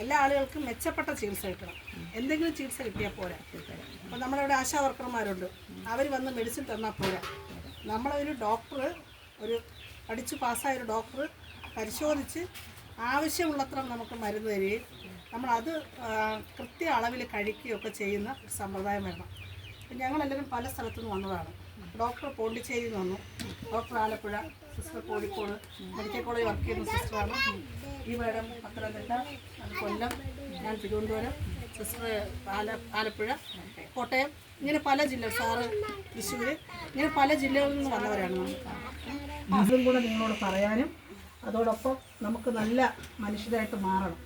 എല്ലാ ആളുകൾക്കും മെച്ചപ്പെട്ട ചികിത്സ കിട്ടണം. എന്തെങ്കിലും ചികിത്സ കിട്ടിയാൽ പോരാ. അപ്പോൾ നമ്മളിവിടെ ആശാ വർക്കർമാരുണ്ട്, അവർ വന്ന് മെഡിസിൻ തന്നാൽ പോരാ. നമ്മളൊരു ഡോക്ടർ, ഒരു പഠിച്ച് പാസ്സായ ഒരു ഡോക്ടർ പരിശോധിച്ച് ആവശ്യമുള്ളത്ര നമുക്ക് മരുന്ന് തരികയും നമ്മളത് കൃത്യ അളവിൽ കഴിക്കുകയൊക്കെ ചെയ്യുന്ന ഒരു സമ്പ്രദായം വരണം. ഞങ്ങളെല്ലാവരും പല സ്ഥലത്തുനിന്ന് വന്നതാണ്. ഡോക്ടർ പോണ്ടിച്ചേരിയിൽ നിന്ന് വന്നു, doctor Alappuzha, sister Kozhikode, medical college work ചെയ്യുന്ന സിസ്റ്ററാണ്. ഈ മേഡം പത്തനംതിട്ട, കൊല്ലം, ഞാൻ തിരുവനന്തപുരം, സിസ്റ്റർ ആലപ്പുഴ, കോട്ടയം, ഇങ്ങനെ പല ജില്ല, സാറ് തൃശ്ശൂർ, ഇങ്ങനെ പല ജില്ലകളിൽ നിന്ന് വന്നവരാണ് നമുക്ക്. അതും കൂടെ നിങ്ങളോട് പറയാനും അതോടൊപ്പം നമുക്ക് നല്ല മനുഷ്യരായിട്ട് മാറണം.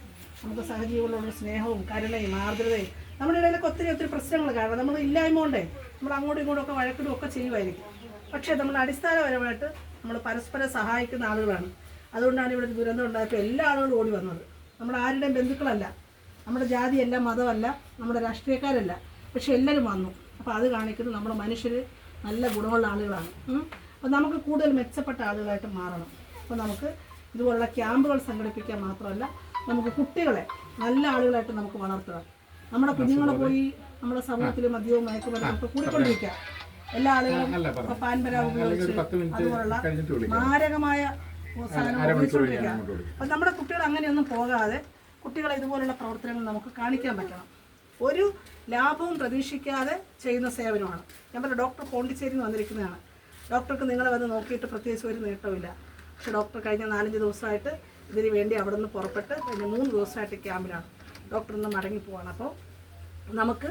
നമുക്ക് സഹജീവികളോട് സ്നേഹവും കരുണയും ആർദ്രതയും, നമ്മുടെ ഇടയിലൊക്കെ ഒത്തിരി പ്രശ്നങ്ങൾ കാരണം നമ്മൾ ഇല്ലായ്മ കൊണ്ടേ നമ്മൾ അങ്ങോട്ടും ഇങ്ങോട്ടും ഒക്കെ വഴക്കിടും ഒക്കെ ചെയ്യുമായിരിക്കും. പക്ഷേ നമ്മൾ അടിസ്ഥാനപരമായിട്ട് നമ്മൾ പരസ്പരം സഹായിക്കുന്ന ആളുകളാണ്. അതുകൊണ്ടാണ് ഇവിടെ ദുരന്തം ഉണ്ടായപ്പോൾ എല്ലാ ആളുകളും ഓടി വന്നത്. നമ്മുടെ ആരുടെയും ബന്ധുക്കളല്ല, നമ്മുടെ ജാതിയല്ല, മതമല്ല, നമ്മുടെ രാഷ്ട്രീയക്കാരല്ല, പക്ഷെ എല്ലാവരും വന്നു. അപ്പോൾ അത് കാണിക്കുന്നത് നമ്മുടെ മനുഷ്യർ നല്ല ഗുണമുള്ള ആളുകളാണ്. അപ്പോൾ നമുക്ക് കൂടുതൽ മെച്ചപ്പെട്ട ആളുകളായിട്ട് മാറണം. അപ്പോൾ നമുക്ക് ഇതുപോലുള്ള ക്യാമ്പുകൾ സംഘടിപ്പിക്കാൻ മാത്രമല്ല, നമുക്ക് കുട്ടികളെ നല്ല ആളുകളായിട്ട് നമുക്ക് വളർത്തുക. നമ്മുടെ കുഞ്ഞുങ്ങളെ പോയി നമ്മുടെ സമൂഹത്തിൽ മദ്യവും മയക്കുമരുന്നൊക്കെ കൂടിക്കൊണ്ടിരിക്കുക. എല്ലാ ആളുകളും ഇപ്പോൾ പാൻപരാഗ് ഉപയോഗിച്ച് അതുപോലുള്ള മാരകമായ സാധനങ്ങൾ ഉപയോഗിച്ചുകൊണ്ടിരിക്കുക. അപ്പം നമ്മുടെ കുട്ടികൾ അങ്ങനെയൊന്നും പോകാതെ കുട്ടികളെ ഇതുപോലുള്ള പ്രവർത്തനങ്ങൾ നമുക്ക് കാണിക്കാൻ പറ്റണം. ഒരു ലാഭവും പ്രതീക്ഷിക്കാതെ ചെയ്യുന്ന സേവനമാണ്. ഞാൻ പറഞ്ഞ ഡോക്ടർ പോണ്ടിച്ചേരിയിൽ നിന്ന് വന്നിരിക്കുന്നതാണ്. ഡോക്ടർക്ക് നിങ്ങളെ വന്ന് നോക്കിയിട്ട് പ്രത്യേകിച്ച് ഒരു നേട്ടമില്ല. പക്ഷേ ഡോക്ടർ കഴിഞ്ഞ 4-5 ദിവസമായിട്ട് ഇതിന് വേണ്ടി അവിടെ നിന്ന് പുറപ്പെട്ട് കഴിഞ്ഞ 3 ദിവസമായിട്ട് ക്യാമ്പിലാണ്. ഡോക്ടർ ഇന്ന് മടങ്ങിപ്പോവാണ്. അപ്പോൾ നമുക്ക്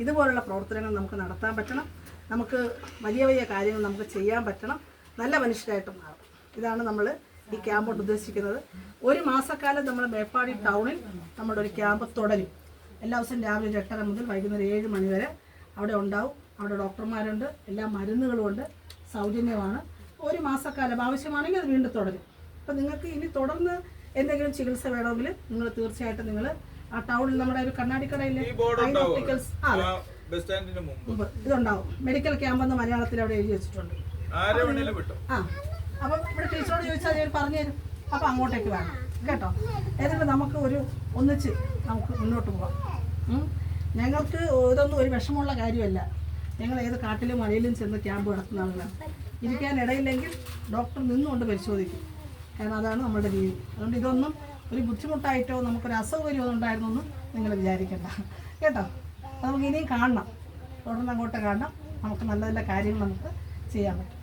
ഇതുപോലുള്ള പ്രവർത്തനങ്ങൾ നമുക്ക് നടത്താൻ പറ്റണം. നമുക്ക് വലിയ വലിയ കാര്യങ്ങൾ നമുക്ക് ചെയ്യാൻ പറ്റണം. നല്ല മനുഷ്യരായിട്ട് മാറും. ഇതാണ് നമ്മൾ ഈ ക്യാമ്പ് കൊണ്ട് ഉദ്ദേശിക്കുന്നത്. ഒരു മാസക്കാലം നമ്മൾ മേപ്പാടി ടൗണിൽ നമ്മുടെ ഒരു ക്യാമ്പ് തുടരും. എല്ലാ ദിവസവും രാവിലെ 8:30 മുതൽ വൈകുന്നേരം 7 മണി വരെ അവിടെ ഉണ്ടാവും. അവിടെ ഡോക്ടർമാരുണ്ട്, എല്ലാ മരുന്നുകളുമുണ്ട്, സൗജന്യമാണ്. ഒരു മാസക്കാലം ആവശ്യമാണെങ്കിൽ അത് വീണ്ടും തുടരും. അപ്പോൾ നിങ്ങൾക്ക് ഇനി തുടർന്ന് എന്തെങ്കിലും ചികിത്സ വേണമെങ്കിൽ നിങ്ങൾ തീർച്ചയായിട്ടും നിങ്ങൾ ആ ടൗണിൽ നമ്മുടെ ഒരു കണ്ണാടിക്കടയിലെ ഓപ്റ്റിക്കൽസ് ഇതുണ്ടാവും. മെഡിക്കൽ ക്യാമ്പ് എന്ന് മലയാളത്തിൽ അവിടെ എഴുതി വെച്ചിട്ടുണ്ട്. അപ്പം ഇവിടെ ടീച്ചറോട് ചോദിച്ചാൽ ഞാൻ പറഞ്ഞു തരും. അപ്പം അങ്ങോട്ടേക്ക് വേണം കേട്ടോ. ഏതെങ്കിലും നമുക്ക് ഒന്നിച്ച് നമുക്ക് മുന്നോട്ട് പോകാം. ഞങ്ങൾക്ക് ഇതൊന്നും ഒരു വിഷമമുള്ള കാര്യമല്ല. ഞങ്ങൾ ഏത് കാട്ടിലും മലയിലും ചെന്ന് ക്യാമ്പ് നടത്തുന്ന ആളുകളാണ്. ഇരിക്കാൻ ഇടയില്ലെങ്കിൽ ഡോക്ടർ നിന്നുകൊണ്ട് പരിശോധിക്കും. കാരണം അതാണ് നമ്മുടെ രീതി. അതുകൊണ്ട് ഇതൊന്നും ഒരു ബുദ്ധിമുട്ടായിട്ടോ നമുക്കൊരു അസൗകര്യമോ ഉണ്ടായിരുന്നൊന്നും നിങ്ങൾ വിചാരിക്കണ്ട കേട്ടോ. നമുക്ക് ഇനിയും കാണണം, തുടർന്ന് അങ്ങോട്ട് കാണണം. നമുക്ക് നല്ല നല്ല കാര്യങ്ങൾ നമുക്ക് ചെയ്യാൻ പറ്റും.